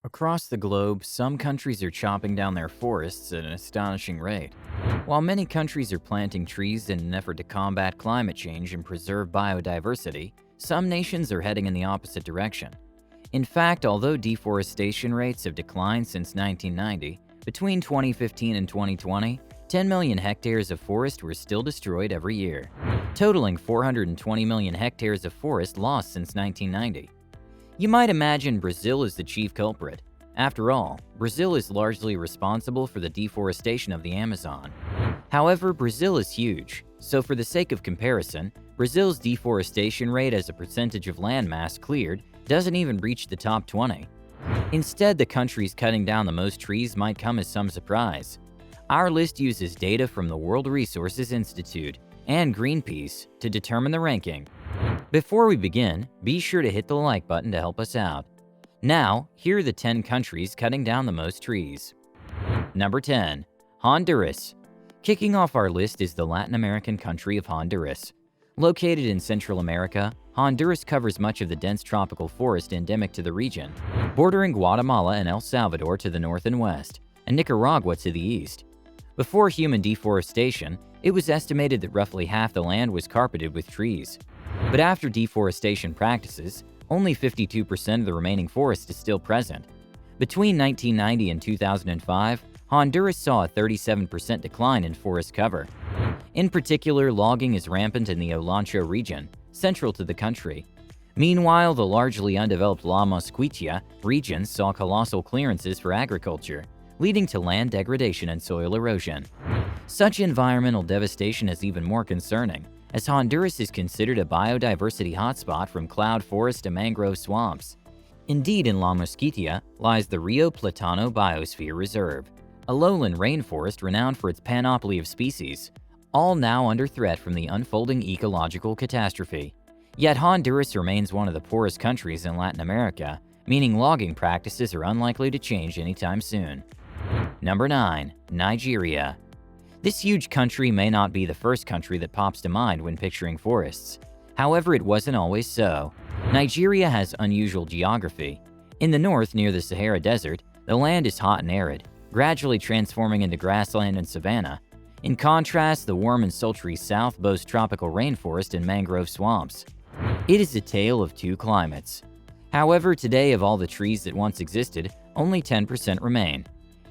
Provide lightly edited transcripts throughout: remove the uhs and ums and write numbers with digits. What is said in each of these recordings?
Across the globe, some countries are chopping down their forests at an astonishing rate. While many countries are planting trees in an effort to combat climate change and preserve biodiversity, some nations are heading in the opposite direction. In fact, although deforestation rates have declined since 1990, between 2015 and 2020, 10 million hectares of forest were still destroyed every year, totaling 420 million hectares of forest lost since 1990. You might imagine Brazil is the chief culprit. After all, Brazil is largely responsible for the deforestation of the Amazon. However, Brazil is huge, so for the sake of comparison, Brazil's deforestation rate as a percentage of land mass cleared doesn't even reach the top 20. Instead, the countries cutting down the most trees might come as some surprise. Our list uses data from the World Resources Institute and Greenpeace to determine the ranking. Before we begin, be sure to hit the like button to help us out. Now, here are the 10 countries cutting down the most trees. Number 10. Honduras. Kicking off our list is the Latin American country of Honduras. Located in Central America, Honduras covers much of the dense tropical forest endemic to the region, bordering Guatemala and El Salvador to the north and west, and Nicaragua to the east. Before human deforestation, it was estimated that roughly half the land was carpeted with trees. But after deforestation practices, only 52% of the remaining forest is still present. Between 1990 and 2005, Honduras saw a 37% decline in forest cover. In particular, logging is rampant in the Olancho region, central to the country. Meanwhile, the largely undeveloped La Mosquitia region saw colossal clearances for agriculture, leading to land degradation and soil erosion. Such environmental devastation is even more concerning, as Honduras is considered a biodiversity hotspot from cloud forest to mangrove swamps. Indeed, in La Mosquitia lies the Rio Platano Biosphere Reserve, a lowland rainforest renowned for its panoply of species, all now under threat from the unfolding ecological catastrophe. Yet Honduras remains one of the poorest countries in Latin America, meaning logging practices are unlikely to change anytime soon. Number 9. Nigeria. This huge country may not be the first country that pops to mind when picturing forests. However, it wasn't always so. Nigeria has unusual geography. In the north, near the Sahara Desert, the land is hot and arid, gradually transforming into grassland and savanna. In contrast, the warm and sultry south boasts tropical rainforest and mangrove swamps. It is a tale of two climates. However, today, of all the trees that once existed, only 10% remain.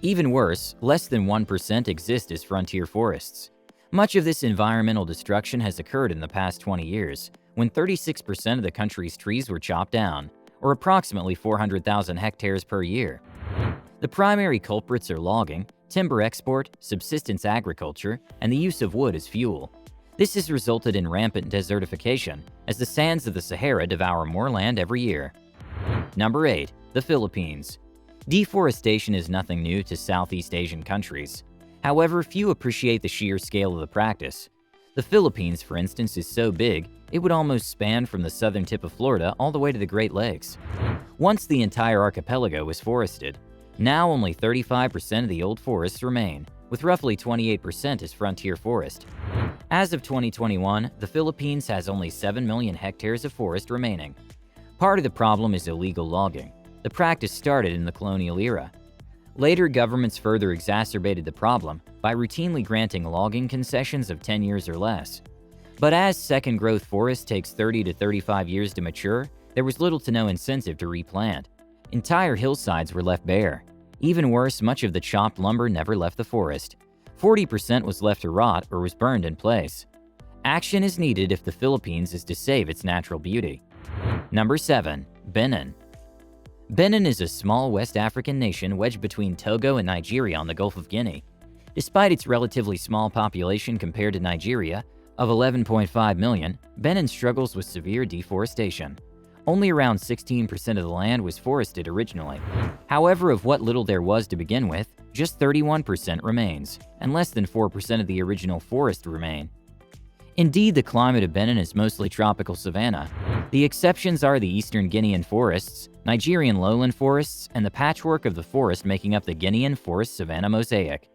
Even worse, less than 1% exist as frontier forests. Much of this environmental destruction has occurred in the past 20 years, when 36% of the country's trees were chopped down, or approximately 400,000 hectares per year. The primary culprits are logging, timber export, subsistence agriculture, and the use of wood as fuel. This has resulted in rampant desertification, as the sands of the Sahara devour more land every year. Number 8. The Philippines. Deforestation is nothing new to Southeast Asian countries. However, few appreciate the sheer scale of the practice. The Philippines, for instance, is so big, it would almost span from the southern tip of Florida all the way to the Great Lakes. Once the entire archipelago was forested. Now only 35% of the old forests remain, with roughly 28% as frontier forest. As of 2021, the Philippines has only 7 million hectares of forest remaining. Part of the problem is illegal logging. The practice started in the colonial era. Later, governments further exacerbated the problem by routinely granting logging concessions of 10 years or less. But as second-growth forest takes 30 to 35 years to mature, there was little to no incentive to replant. Entire hillsides were left bare. Even worse, much of the chopped lumber never left the forest. 40% was left to rot or was burned in place. Action is needed if the Philippines is to save its natural beauty. Number 7. Benin. Benin is a small West African nation wedged between Togo and Nigeria on the Gulf of Guinea. Despite its relatively small population compared to Nigeria, of 11.5 million, Benin struggles with severe deforestation. Only around 16% of the land was forested originally. However, of what little there was to begin with, just 31% remains, and less than 4% of the original forest remain. Indeed, the climate of Benin is mostly tropical savanna. The exceptions are the eastern Guinean forests, Nigerian lowland forests, and the patchwork of the forest making up the Guinean forest-savanna mosaic.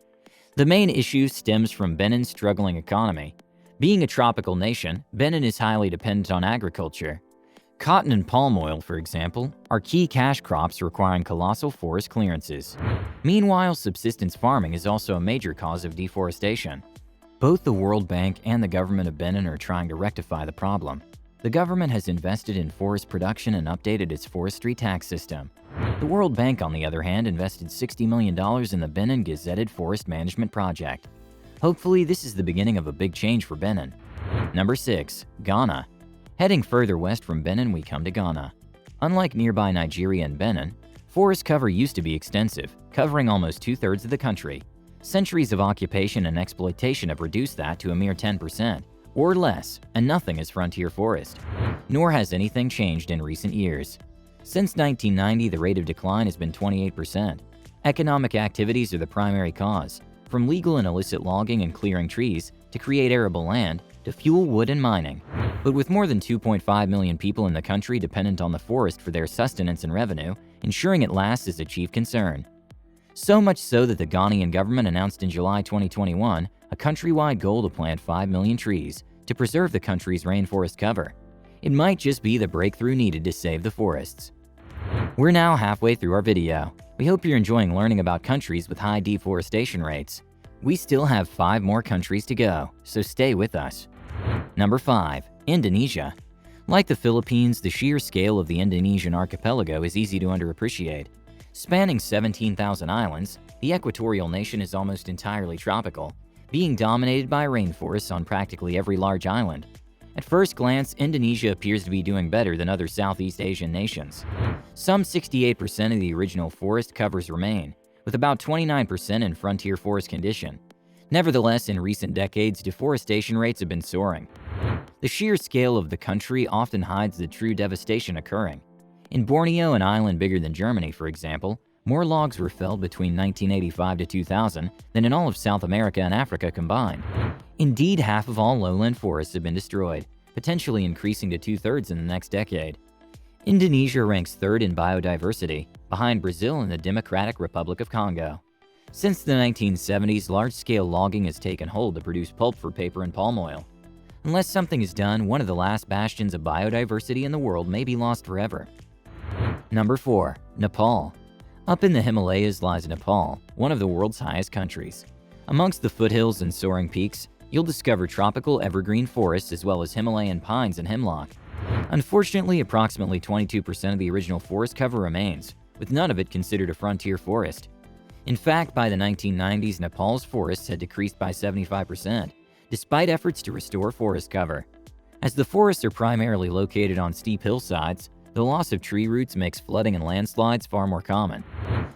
The main issue stems from Benin's struggling economy. Being a tropical nation, Benin is highly dependent on agriculture. Cotton and palm oil, for example, are key cash crops requiring colossal forest clearances. Meanwhile, subsistence farming is also a major cause of deforestation. Both the World Bank and the government of Benin are trying to rectify the problem. The government has invested in forest production and updated its forestry tax system. The World Bank, on the other hand, invested $60 million in the Benin Gazetted Forest Management Project. Hopefully, this is the beginning of a big change for Benin. Number 6. Ghana. Heading further west from Benin, we come to Ghana. Unlike nearby Nigeria and Benin, forest cover used to be extensive, covering almost 2/3 of the country. Centuries of occupation and exploitation have reduced that to a mere 10%, or less, and nothing is frontier forest. Nor has anything changed in recent years. Since 1990, the rate of decline has been 28%. Economic activities are the primary cause, from legal and illicit logging and clearing trees to create arable land to fuel wood and mining. But with more than 2.5 million people in the country dependent on the forest for their sustenance and revenue, ensuring it lasts is a chief concern. So much so that the Ghanaian government announced in July 2021 a countrywide goal to plant 5 million trees to preserve the country's rainforest cover. It might just be the breakthrough needed to save the forests. We're now halfway through our video. We hope you're enjoying learning about countries with high deforestation rates. We still have 5 more countries to go, so stay with us. Number 5. Indonesia. Like the Philippines, the sheer scale of the Indonesian archipelago is easy to underappreciate. Spanning 17,000 islands, the equatorial nation is almost entirely tropical, being dominated by rainforests on practically every large island. At first glance, Indonesia appears to be doing better than other Southeast Asian nations. Some 68% of the original forest covers remain, with about 29% in frontier forest condition. Nevertheless, in recent decades, deforestation rates have been soaring. The sheer scale of the country often hides the true devastation occurring. In Borneo, an island bigger than Germany, for example, more logs were felled between 1985 to 2000 than in all of South America and Africa combined. Indeed, half of all lowland forests have been destroyed, potentially increasing to 2/3 in the next decade. Indonesia ranks 3rd in biodiversity, behind Brazil and the Democratic Republic of Congo. Since the 1970s, large-scale logging has taken hold to produce pulp for paper and palm oil. Unless something is done, one of the last bastions of biodiversity in the world may be lost forever. Number 4. Nepal. Up in the Himalayas lies Nepal, one of the world's highest countries. Amongst the foothills and soaring peaks, you'll discover tropical evergreen forests as well as Himalayan pines and hemlock. Unfortunately, approximately 22% of the original forest cover remains, with none of it considered a frontier forest. In fact, by the 1990s, Nepal's forests had decreased by 75%, despite efforts to restore forest cover. As the forests are primarily located on steep hillsides, the loss of tree roots makes flooding and landslides far more common.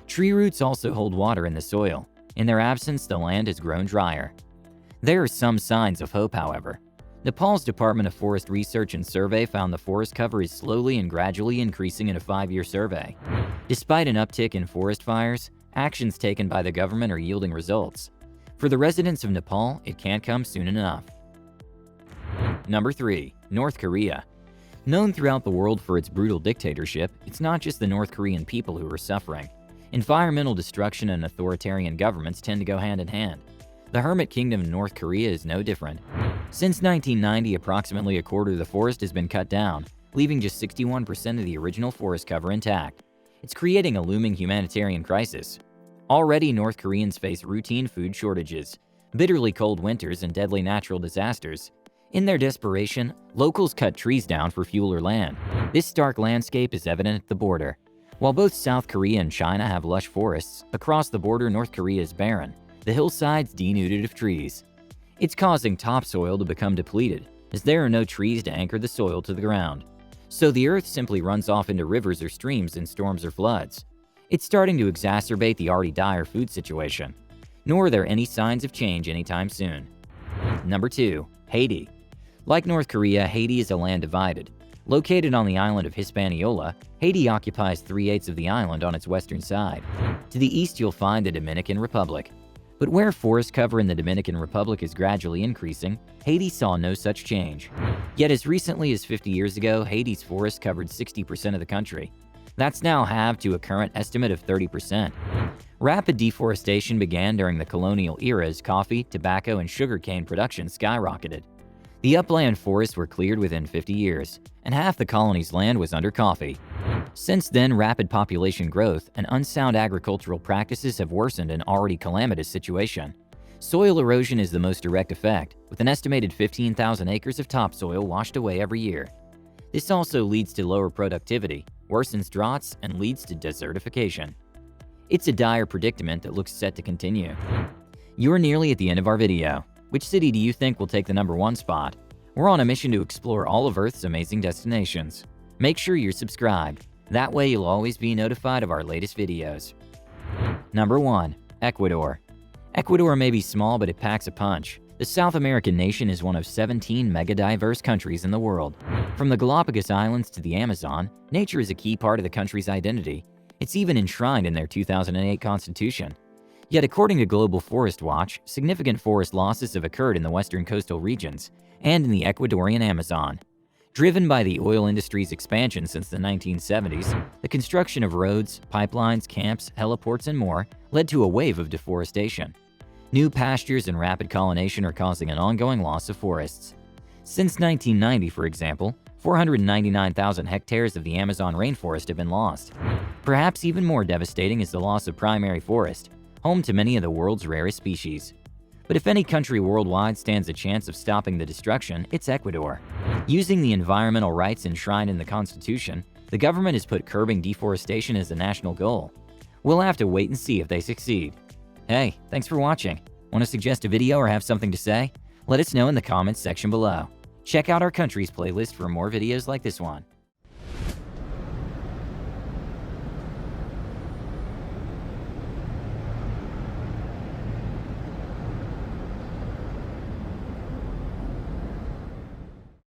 Tree roots also hold water in the soil. In their absence, the land has grown drier. There are some signs of hope, however. Nepal's Department of Forest Research and Survey found the forest cover is slowly and gradually increasing in a 5-year survey. Despite an uptick in forest fires, actions taken by the government are yielding results. For the residents of Nepal, it can't come soon enough. Number 3. North Korea. Known throughout the world for its brutal dictatorship, it's not just the North Korean people who are suffering. Environmental destruction and authoritarian governments tend to go hand in hand. The Hermit Kingdom of North Korea is no different. Since 1990, approximately a quarter of the forest has been cut down, leaving just 61% of the original forest cover intact. It's creating a looming humanitarian crisis. Already, North Koreans face routine food shortages, bitterly cold winters, and deadly natural disasters. In their desperation, locals cut trees down for fuel or land. This stark landscape is evident at the border. While both South Korea and China have lush forests, across the border North Korea is barren, the hillsides denuded of trees. It's causing topsoil to become depleted, as there are no trees to anchor the soil to the ground. So the earth simply runs off into rivers or streams in storms or floods. It's starting to exacerbate the already dire food situation. Nor are there any signs of change anytime soon. Number 2. Haiti. Like North Korea, Haiti is a land divided. Located on the island of Hispaniola, Haiti occupies 3/8 of the island on its western side. To the east, you'll find the Dominican Republic. But where forest cover in the Dominican Republic is gradually increasing, Haiti saw no such change. Yet as recently as 50 years ago, Haiti's forest covered 60% of the country. That's now halved to a current estimate of 30%. Rapid deforestation began during the colonial era as coffee, tobacco, and sugarcane production skyrocketed. The upland forests were cleared within 50 years, and half the colony's land was under coffee. Since then, rapid population growth and unsound agricultural practices have worsened an already calamitous situation. Soil erosion is the most direct effect, with an estimated 15,000 acres of topsoil washed away every year. This also leads to lower productivity, worsens droughts, and leads to desertification. It's a dire predicament that looks set to continue. You're nearly at the end of our video. Which city do you think will take the #1 spot? We're on a mission to explore all of Earth's amazing destinations. Make sure you're subscribed. That way you'll always be notified of our latest videos. Number 1. Ecuador. Ecuador may be small, but it packs a punch. The South American nation is one of 17 mega-diverse countries in the world. From the Galapagos Islands to the Amazon, nature is a key part of the country's identity. It's even enshrined in their 2008 constitution. Yet according to Global Forest Watch, significant forest losses have occurred in the western coastal regions and in the Ecuadorian Amazon. Driven by the oil industry's expansion since the 1970s, the construction of roads, pipelines, camps, heliports, and more led to a wave of deforestation. New pastures and rapid colonization are causing an ongoing loss of forests. Since 1990, for example, 499,000 hectares of the Amazon rainforest have been lost. Perhaps even more devastating is the loss of primary forest, home to many of the world's rarest species. But if any country worldwide stands a chance of stopping the destruction, it's Ecuador. Using the environmental rights enshrined in the Constitution, the government has put curbing deforestation as a national goal. We'll have to wait and see if they succeed. Hey, thanks for watching. Want to suggest a video or have something to say? Let us know in the comments section below. Check out our countries playlist for more videos like this one.